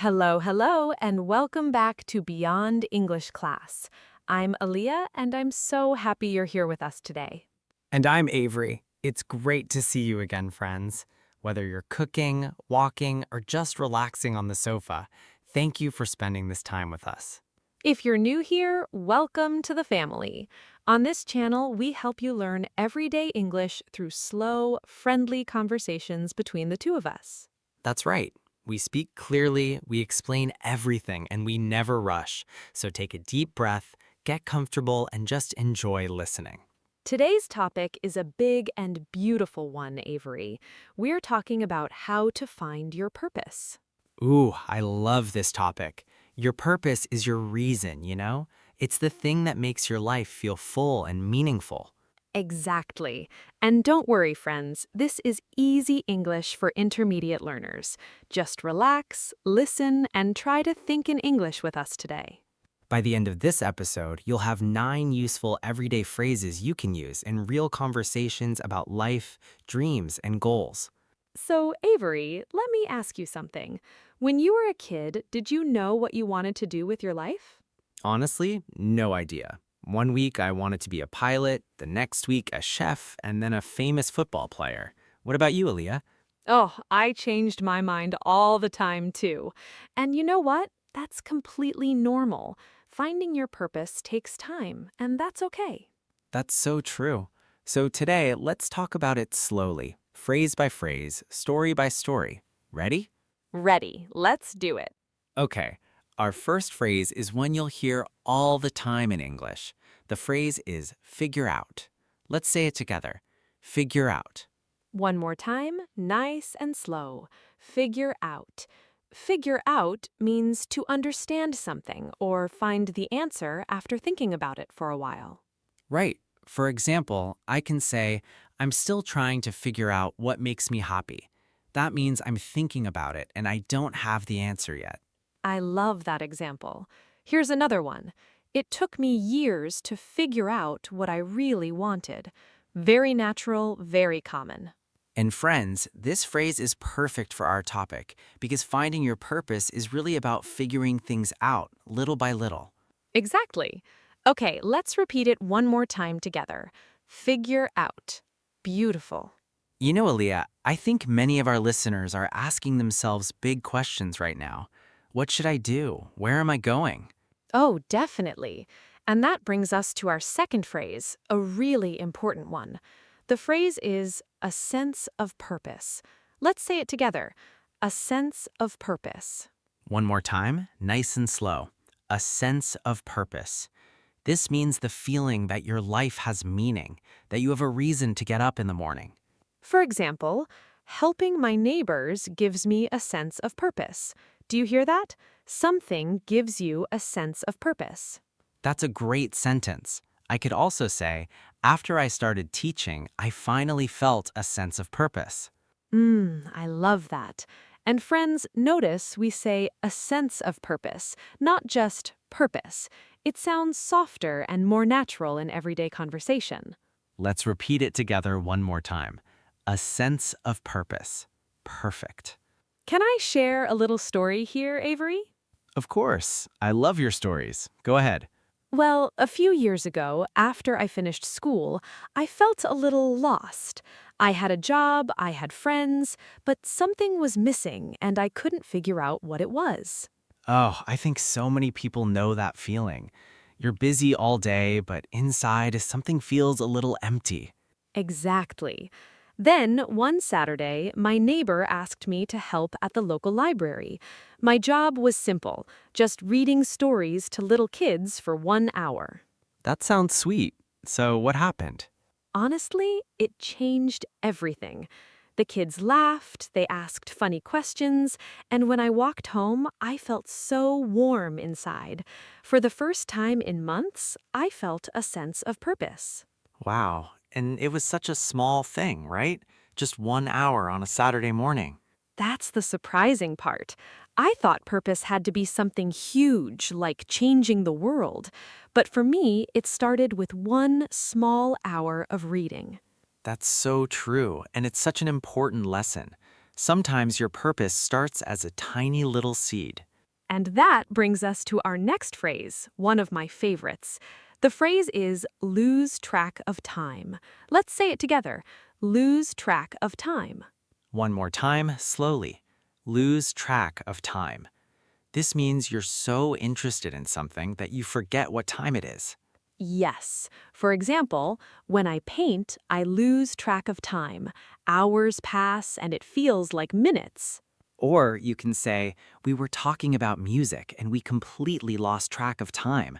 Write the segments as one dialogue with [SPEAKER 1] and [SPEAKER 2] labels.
[SPEAKER 1] Hello, hello, and welcome back to Beyond English Class. I'm Aaliyah, and I'm so happy you're here with us today.
[SPEAKER 2] And I'm Avery. It's great to see you again, friends. Whether you're cooking, walking, or just relaxing on the sofa, thank you for spending this time with us.
[SPEAKER 1] If you're new here, welcome to the family. On this channel, we help you learn everyday English through slow, friendly conversations between the two of us.
[SPEAKER 2] That's right. We speak clearly, we explain everything, and we never rush. So take a deep breath, get comfortable, and just enjoy listening.
[SPEAKER 1] Today's topic is a big and beautiful one, Avery. We're talking about how to find your purpose.
[SPEAKER 2] Ooh, I love this topic. Your purpose is your reason, you know? It's the thing that makes your life feel full and meaningful.
[SPEAKER 1] Exactly. And don't worry, friends, this is easy English for intermediate learners. Just relax, listen, and try to think in English with us today.
[SPEAKER 2] By the end of this episode, you'll have 9 useful everyday phrases you can use in real conversations about life, dreams, and goals.
[SPEAKER 1] So, Avery, let me ask you something. When you were a kid, did you know what you wanted to do with your life?
[SPEAKER 2] Honestly, no idea. One week I wanted to be a pilot, the next week a chef, and then a famous football player. What about you, Aaliyah?
[SPEAKER 1] Oh, I changed my mind all the time, too. And you know what? That's completely normal. Finding your purpose takes time, and that's okay.
[SPEAKER 2] That's so true. So today, let's talk about it slowly, phrase by phrase, story by story. Ready?
[SPEAKER 1] Ready. Let's do it.
[SPEAKER 2] Okay, our first phrase is one you'll hear all the time in English. The phrase is figure out. Let's say it together. Figure out.
[SPEAKER 1] One more time, nice and slow. Figure out. Figure out means to understand something or find the answer after thinking about it for a while.
[SPEAKER 2] Right. For example, I can say, I'm still trying to figure out what makes me happy. That means I'm thinking about it and I don't have the answer yet.
[SPEAKER 1] I love that example. Here's another one. It took me years to figure out what I really wanted. Very natural, very common.
[SPEAKER 2] And friends, this phrase is perfect for our topic because finding your purpose is really about figuring things out little by little.
[SPEAKER 1] Exactly. Okay, let's repeat it one more time together. Figure out. Beautiful.
[SPEAKER 2] You know, Aaliyah, I think many of our listeners are asking themselves big questions right now. What should I do? Where am I going?
[SPEAKER 1] Oh, definitely. And that brings us to our second phrase, a really important one. The phrase is a sense of purpose. Let's say it together. A sense of purpose.
[SPEAKER 2] One more time, nice and slow. A sense of purpose. This means the feeling that your life has meaning, that you have a reason to get up in the morning.
[SPEAKER 1] For example, helping my neighbors gives me a sense of purpose. Do you hear that? Something gives you a sense of purpose.
[SPEAKER 2] That's a great sentence. I could also say, after I started teaching, I finally felt a sense of purpose.
[SPEAKER 1] I love that. And friends, notice we say a sense of purpose, not just purpose. It sounds softer and more natural in everyday conversation.
[SPEAKER 2] Let's repeat it together one more time. A sense of purpose. Perfect.
[SPEAKER 1] Can I share a little story here, Avery?
[SPEAKER 2] Of course. I love your stories. Go ahead.
[SPEAKER 1] Well, a few years ago, after I finished school, I felt a little lost. I had a job, I had friends, but something was missing and I couldn't figure out what it was.
[SPEAKER 2] Oh, I think so many people know that feeling. You're busy all day, but inside something feels a little empty.
[SPEAKER 1] Exactly. Then, one Saturday, my neighbor asked me to help at the local library. My job was simple, just reading stories to little kids for 1 hour.
[SPEAKER 2] That sounds sweet. So what happened?
[SPEAKER 1] Honestly, it changed everything. The kids laughed, they asked funny questions, and when I walked home, I felt so warm inside. For the first time in months, I felt a sense of purpose.
[SPEAKER 2] Wow, and it was such a small thing, right? Just 1 hour on a Saturday morning.
[SPEAKER 1] That's the surprising part. I thought purpose had to be something huge, like changing the world. But for me, it started with one small hour of reading.
[SPEAKER 2] That's so true, and it's such an important lesson. Sometimes your purpose starts as a tiny little seed.
[SPEAKER 1] And that brings us to our next phrase, one of my favorites. The phrase is lose track of time. Let's say it together. Lose track of time.
[SPEAKER 2] One more time, slowly. Lose track of time. This means you're so interested in something that you forget what time it is.
[SPEAKER 1] Yes. For example, when I paint, I lose track of time. Hours pass and it feels like minutes.
[SPEAKER 2] Or you can say, we were talking about music and we completely lost track of time.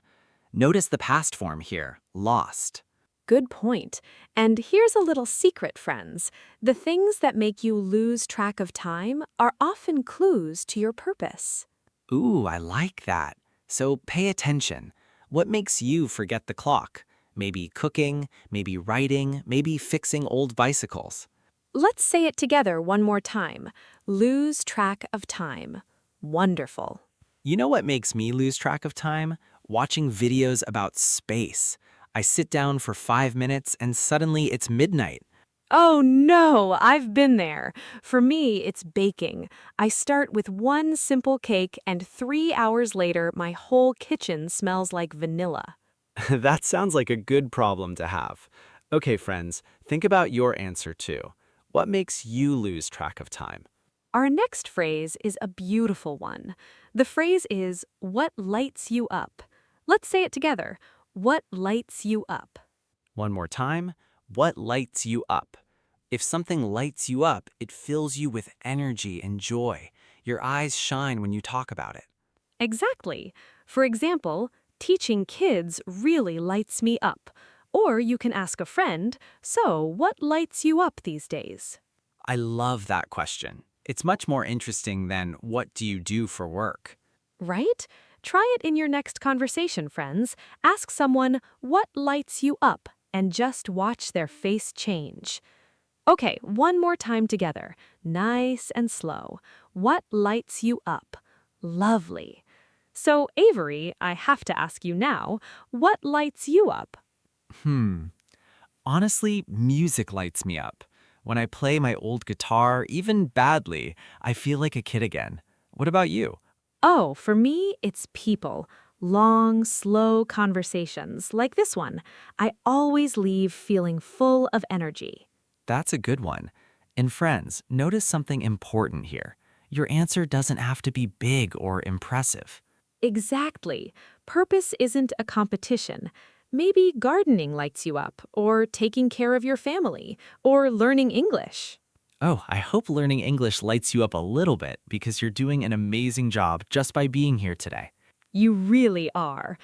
[SPEAKER 2] Notice the past form here, lost.
[SPEAKER 1] Good point. And here's a little secret, friends. The things that make you lose track of time are often clues to your purpose.
[SPEAKER 2] Ooh, I like that. So pay attention. What makes you forget the clock? Maybe cooking, maybe writing, maybe fixing old bicycles.
[SPEAKER 1] Let's say it together one more time. Lose track of time. Wonderful.
[SPEAKER 2] You know what makes me lose track of time? Watching videos about space. I sit down for 5 minutes and suddenly it's midnight.
[SPEAKER 1] Oh no, I've been there. For me, it's baking. I start with one simple cake and 3 hours later, my whole kitchen smells like vanilla.
[SPEAKER 2] That sounds like a good problem to have. Okay, friends, think about your answer too. What makes you lose track of time?
[SPEAKER 1] Our next phrase is a beautiful one. The phrase is, what lights you up? Let's say it together. What lights you up?
[SPEAKER 2] One more time. What lights you up? If something lights you up, it fills you with energy and joy. Your eyes shine when you talk about it.
[SPEAKER 1] Exactly. For example, teaching kids really lights me up. Or you can ask a friend, so what lights you up these days?
[SPEAKER 2] I love that question. It's much more interesting than what do you do for work?
[SPEAKER 1] Right? Try it in your next conversation, friends. Ask someone, what lights you up? And just watch their face change. Okay, one more time together. Nice and slow. What lights you up? Lovely. So, Avery, I have to ask you now, what lights you up?
[SPEAKER 2] Honestly, music lights me up. When I play my old guitar, even badly, I feel like a kid again. What about you?
[SPEAKER 1] Oh, for me, it's people. Long, slow conversations, like this one. I always leave feeling full of energy.
[SPEAKER 2] That's a good one. And friends, notice something important here. Your answer doesn't have to be big or impressive.
[SPEAKER 1] Exactly. Purpose isn't a competition. Maybe gardening lights you up, or taking care of your family, or learning English.
[SPEAKER 2] Oh, I hope learning English lights you up a little bit because you're doing an amazing job just by being here today.
[SPEAKER 1] You really are.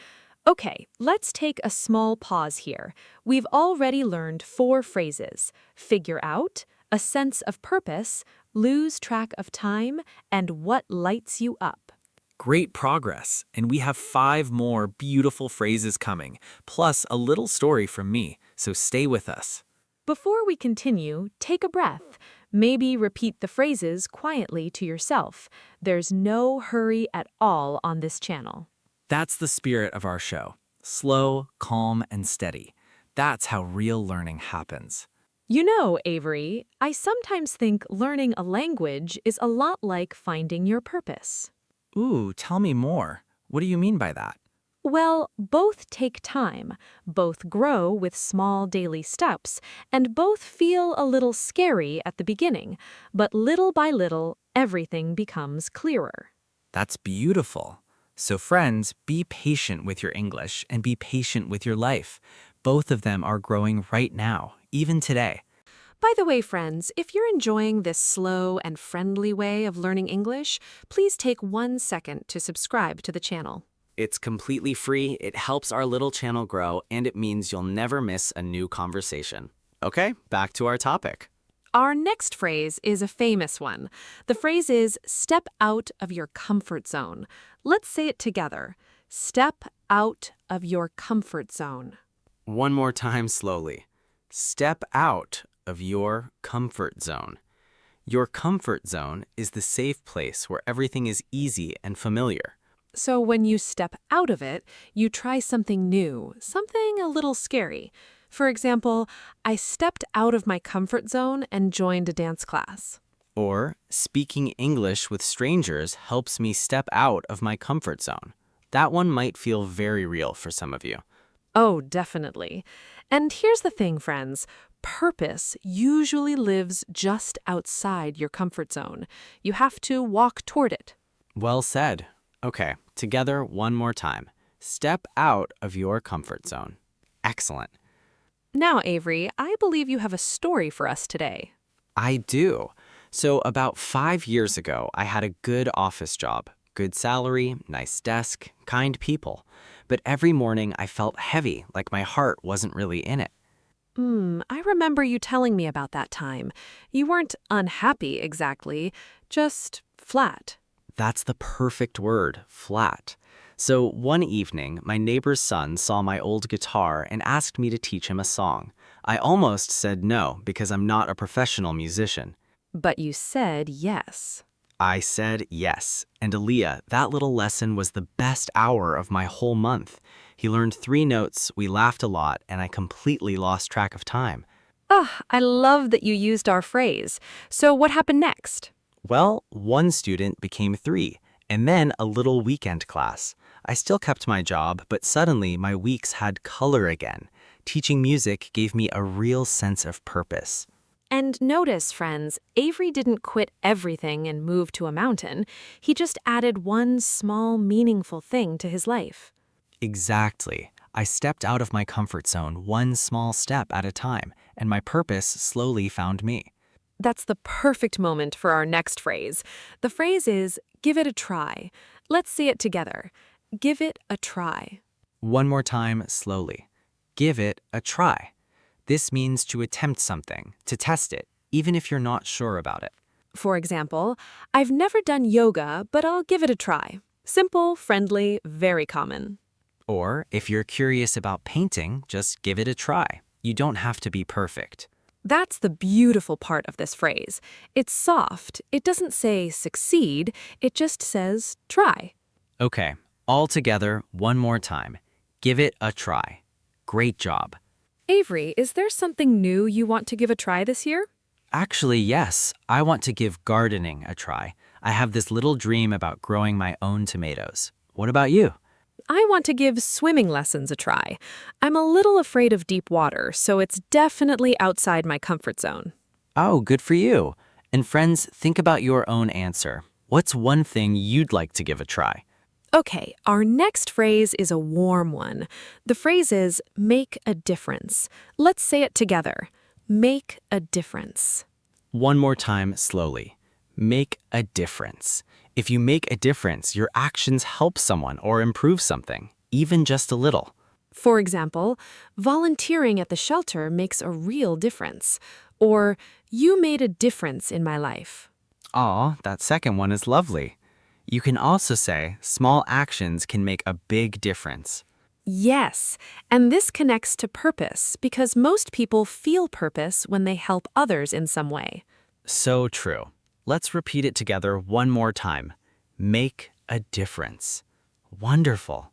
[SPEAKER 1] Okay, let's take a small pause here. We've already learned 4 phrases: figure out, a sense of purpose, lose track of time, and what lights you up.
[SPEAKER 2] Great progress, and we have 5 more beautiful phrases coming, plus a little story from me, so stay with us.
[SPEAKER 1] Before we continue, take a breath. Maybe repeat the phrases quietly to yourself. There's no hurry at all on this channel.
[SPEAKER 2] That's the spirit of our show. Slow, calm, and steady. That's how real learning happens.
[SPEAKER 1] You know, Avery, I sometimes think learning a language is a lot like finding your purpose.
[SPEAKER 2] Ooh, tell me more. What do you mean by that?
[SPEAKER 1] Well, both take time, both grow with small daily steps, and both feel a little scary at the beginning, but little by little, everything becomes clearer.
[SPEAKER 2] That's beautiful. So friends, be patient with your English and be patient with your life. Both of them are growing right now, even today.
[SPEAKER 1] By the way, friends, if you're enjoying this slow and friendly way of learning English, please take 1 second to subscribe to the channel.
[SPEAKER 2] It's completely free, it helps our little channel grow, and it means you'll never miss a new conversation. Okay, back to our topic.
[SPEAKER 1] Our next phrase is a famous one. The phrase is step out of your comfort zone. Let's say it together. Step out of your comfort zone.
[SPEAKER 2] One more time slowly. Step out of your comfort zone. Your comfort zone is the safe place where everything is easy and familiar.
[SPEAKER 1] So when you step out of it, you try something new, something a little scary. For example, I stepped out of my comfort zone and joined a dance class.
[SPEAKER 2] Or, speaking English with strangers helps me step out of my comfort zone. That one might feel very real for some of you.
[SPEAKER 1] Oh, definitely. And here's the thing, friends. Purpose usually lives just outside your comfort zone. You have to walk toward it.
[SPEAKER 2] Well said. Okay, together one more time. Step out of your comfort zone. Excellent.
[SPEAKER 1] Now, Avery, I believe you have a story for us today.
[SPEAKER 2] I do. So, about 5 years ago, I had a good office job. Good salary, nice desk, kind people. But every morning I felt heavy, like my heart wasn't really in it.
[SPEAKER 1] I remember you telling me about that time. You weren't unhappy exactly, just flat.
[SPEAKER 2] That's the perfect word, flat. So one evening, my neighbor's son saw my old guitar and asked me to teach him a song. I almost said no because I'm not a professional musician.
[SPEAKER 1] But you said yes.
[SPEAKER 2] I said yes, and Aaliyah, that little lesson was the best hour of my whole month. He learned 3 notes, we laughed a lot, and I completely lost track of time.
[SPEAKER 1] I love that you used our phrase. So what happened next?
[SPEAKER 2] Well, one student became 3, and then a little weekend class. I still kept my job, but suddenly my weeks had color again. Teaching music gave me a real sense of purpose.
[SPEAKER 1] And notice, friends, Avery didn't quit everything and move to a mountain. He just added one small, meaningful thing to his life.
[SPEAKER 2] Exactly. I stepped out of my comfort zone one small step at a time, and my purpose slowly found me.
[SPEAKER 1] That's the perfect moment for our next phrase. The phrase is, give it a try. Let's say it together. Give it a try.
[SPEAKER 2] One more time, slowly. Give it a try. This means to attempt something, to test it, even if you're not sure about it.
[SPEAKER 1] For example, I've never done yoga, but I'll give it a try. Simple, friendly, very common.
[SPEAKER 2] Or, if you're curious about painting, just give it a try. You don't have to be perfect.
[SPEAKER 1] That's the beautiful part of this phrase. It's soft. It doesn't say succeed. It just says try.
[SPEAKER 2] Okay, all together, one more time. Give it a try. Great job.
[SPEAKER 1] Avery, is there something new you want to give a try this year?
[SPEAKER 2] Actually, yes. I want to give gardening a try. I have this little dream about growing my own tomatoes. What about you?
[SPEAKER 1] I want to give swimming lessons a try. I'm a little afraid of deep water, so it's definitely outside my comfort zone.
[SPEAKER 2] Oh, good for you. And friends, think about your own answer. What's one thing you'd like to give a try?
[SPEAKER 1] Okay, our next phrase is a warm one. The phrase is make a difference. Let's say it together. Make a difference.
[SPEAKER 2] One more time, slowly. Make a difference. If you make a difference, your actions help someone or improve something, even just a little.
[SPEAKER 1] For example, volunteering at the shelter makes a real difference. Or, you made a difference in my life.
[SPEAKER 2] Aw, that second one is lovely. You can also say small actions can make a big difference.
[SPEAKER 1] Yes, and this connects to purpose because most people feel purpose when they help others in some way.
[SPEAKER 2] So true. Let's repeat it together one more time. Make a difference. Wonderful.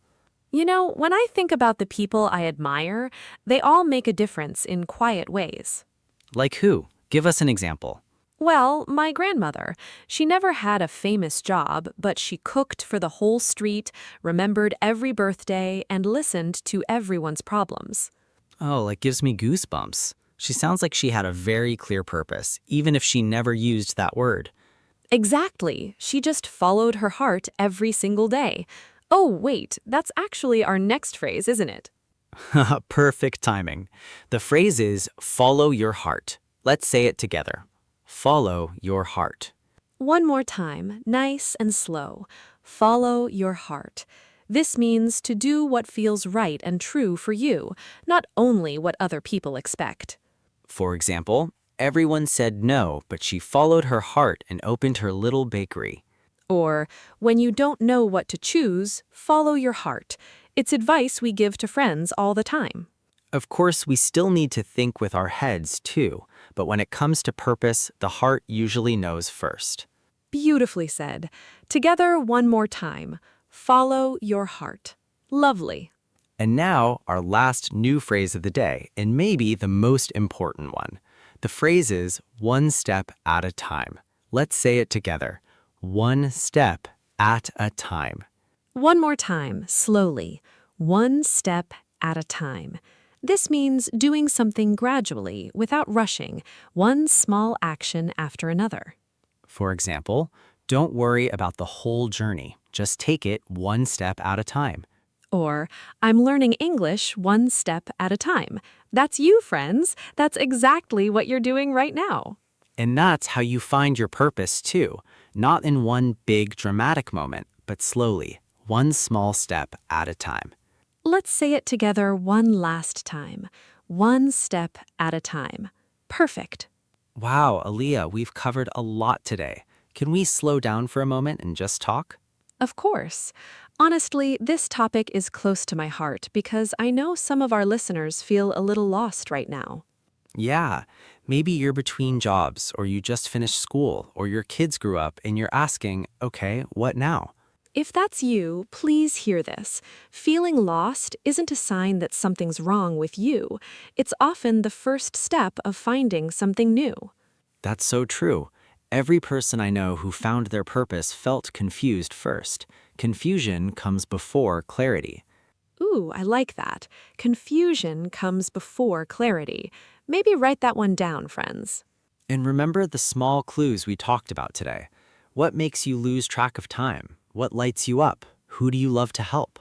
[SPEAKER 1] You know, when I think about the people I admire, they all make a difference in quiet ways.
[SPEAKER 2] Like who? Give us an example.
[SPEAKER 1] Well, my grandmother. She never had a famous job, but she cooked for the whole street, remembered every birthday, and listened to everyone's problems.
[SPEAKER 2] Oh, it gives me goosebumps. She sounds like she had a very clear purpose, even if she never used that word.
[SPEAKER 1] Exactly. She just followed her heart every single day. Oh, wait, that's actually our next phrase, isn't it?
[SPEAKER 2] Perfect timing. The phrase is follow your heart. Let's say it together. Follow your heart.
[SPEAKER 1] One more time, nice and slow. Follow your heart. This means to do what feels right and true for you, not only what other people expect.
[SPEAKER 2] For example, everyone said no, but she followed her heart and opened her little bakery.
[SPEAKER 1] Or, when you don't know what to choose, follow your heart. It's advice we give to friends all the time.
[SPEAKER 2] Of course, we still need to think with our heads too, but when it comes to purpose, the heart usually knows first.
[SPEAKER 1] Beautifully said. Together one more time. Follow your heart. Lovely.
[SPEAKER 2] And now, our last new phrase of the day, and maybe the most important one. The phrase is one step at a time. Let's say it together. One step at a time.
[SPEAKER 1] One more time, slowly. One step at a time. This means doing something gradually, without rushing, one small action after another.
[SPEAKER 2] For example, don't worry about the whole journey. Just take it one step at a time.
[SPEAKER 1] Or, I'm learning English one step at a time. That's you, friends. That's exactly what you're doing right now.
[SPEAKER 2] And that's how you find your purpose too. Not in one big dramatic moment, but slowly, one small step at a time.
[SPEAKER 1] Let's say it together one last time. One step at a time. Perfect.
[SPEAKER 2] Wow, Aaliyah, we've covered a lot today. Can we slow down for a moment and just talk?
[SPEAKER 1] Of course. Honestly, this topic is close to my heart because I know some of our listeners feel a little lost right now.
[SPEAKER 2] Yeah, maybe you're between jobs, or you just finished school, or your kids grew up, and you're asking, okay, what now?
[SPEAKER 1] If that's you, please hear this. Feeling lost isn't a sign that something's wrong with you. It's often the first step of finding something new.
[SPEAKER 2] That's so true. Every person I know who found their purpose felt confused first. Confusion comes before clarity.
[SPEAKER 1] Ooh, I like that. Confusion comes before clarity. Maybe write that one down, friends.
[SPEAKER 2] And remember the small clues we talked about today. What makes you lose track of time? What lights you up? Who do you love to help?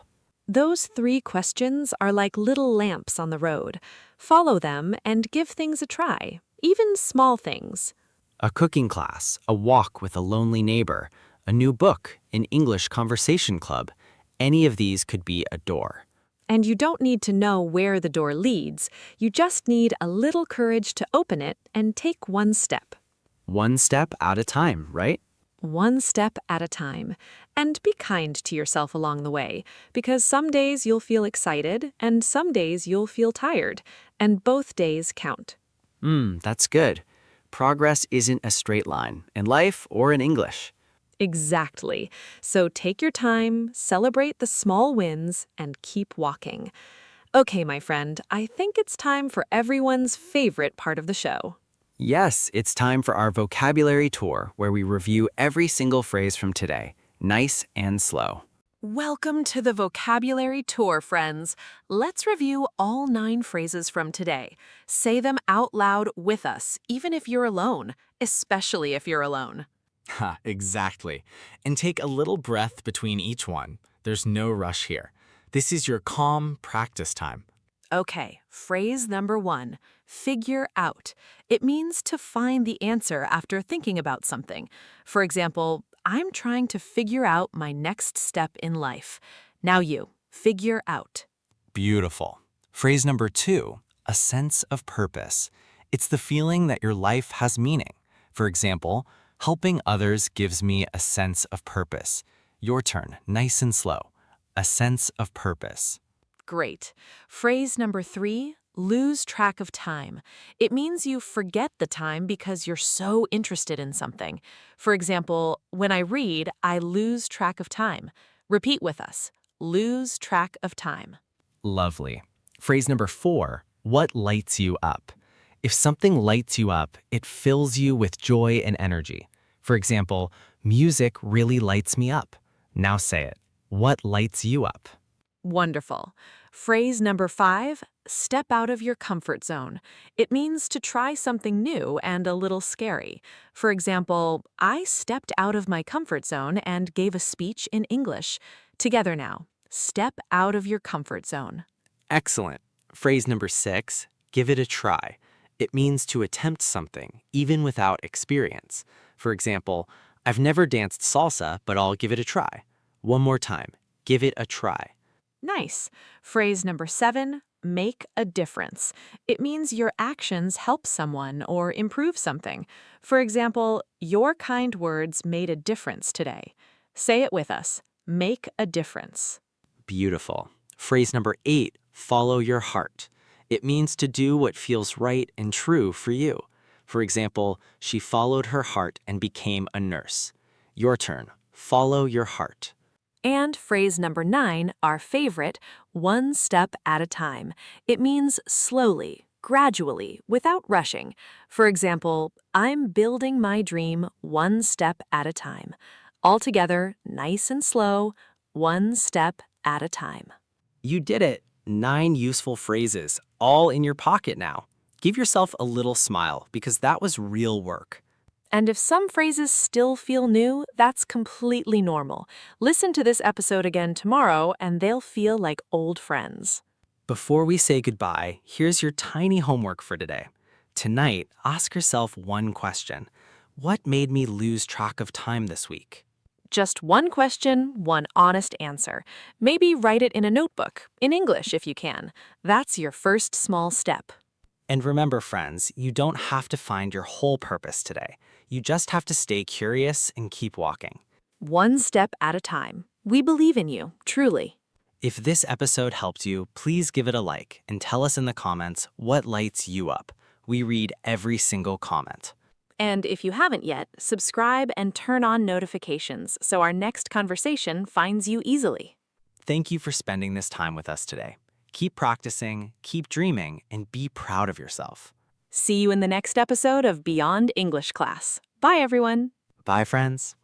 [SPEAKER 1] Those three questions are like little lamps on the road. Follow them and give things a try, even small things.
[SPEAKER 2] A cooking class, a walk with a lonely neighbor, a new book, an English conversation club. Any of these could be a door.
[SPEAKER 1] And you don't need to know where the door leads. You just need a little courage to open it and take one step.
[SPEAKER 2] One step at a time, right?
[SPEAKER 1] One step at a time. And be kind to yourself along the way, because some days you'll feel excited and some days you'll feel tired, and both days count.
[SPEAKER 2] That's good. Progress isn't a straight line, in life or in English.
[SPEAKER 1] Exactly. So take your time, celebrate the small wins, and keep walking. Okay, my friend, I think it's time for everyone's favorite part of the show.
[SPEAKER 2] Yes, it's time for our vocabulary tour, where we review every single phrase from today, nice and slow.
[SPEAKER 1] Welcome to the vocabulary tour, friends. Let's review all 9 phrases from today. Say them out loud with us, even if you're alone, especially if you're alone.
[SPEAKER 3] Ha, exactly. And take a little breath between each one. There's no rush here. This is your calm practice time.
[SPEAKER 1] Okay, phrase number 1, figure out. It means to find the answer after thinking about something. For example, I'm trying to figure out my next step in life. Now you, figure out.
[SPEAKER 3] Beautiful. Phrase number 2, a sense of purpose. It's the feeling that your life has meaning. For example, helping others gives me a sense of purpose. Your turn, nice and slow. A sense of purpose.
[SPEAKER 1] Great. Phrase number 3, lose track of time. It means you forget the time because you're so interested in something. For example, when I read, I lose track of time. Repeat with us. Lose track of time.
[SPEAKER 3] Lovely. Phrase number 4, what lights you up? If something lights you up, it fills you with joy and energy. For example, music really lights me up. Now say it. What lights you up?
[SPEAKER 1] Wonderful. Phrase number 5, step out of your comfort zone. It means to try something new and a little scary. For example, I stepped out of my comfort zone and gave a speech in English. Together now, step out of your comfort zone.
[SPEAKER 2] Excellent. Phrase number 6, give it a try. It means to attempt something, even without experience. For example, I've never danced salsa, but I'll give it a try. One more time, give it a try.
[SPEAKER 1] Nice. Phrase number 7, make a difference. It means your actions help someone or improve something. For example, your kind words made a difference today. Say it with us. Make a difference.
[SPEAKER 2] Beautiful. Phrase number 8, follow your heart. It means to do what feels right and true for you. For example, she followed her heart and became a nurse. Your turn. Follow your heart.
[SPEAKER 1] And phrase number 9, our favorite, one step at a time. It means slowly, gradually, without rushing. For example, I'm building my dream one step at a time. Altogether, nice and slow, one step at a time.
[SPEAKER 2] You did it! 9 useful phrases, all in your pocket now. Give yourself a little smile because that was real work.
[SPEAKER 1] And if some phrases still feel new, that's completely normal. Listen to this episode again tomorrow, and they'll feel like old friends.
[SPEAKER 2] Before we say goodbye, here's your tiny homework for today. Tonight, ask yourself one question. What made me lose track of time this week?
[SPEAKER 1] Just one question, one honest answer. Maybe write it in a notebook, in English if you can. That's your first small step.
[SPEAKER 2] And remember, friends, you don't have to find your whole purpose today. You just have to stay curious and keep walking.
[SPEAKER 1] One step at a time. We believe in you, truly.
[SPEAKER 2] If this episode helped you, please give it a like and tell us in the comments what lights you up. We read every single comment.
[SPEAKER 1] And if you haven't yet, subscribe and turn on notifications so our next conversation finds you easily.
[SPEAKER 2] Thank you for spending this time with us today. Keep practicing, keep dreaming, and be proud of yourself.
[SPEAKER 1] See you in the next episode of Beyond English Class. Bye, everyone.
[SPEAKER 2] Bye, friends.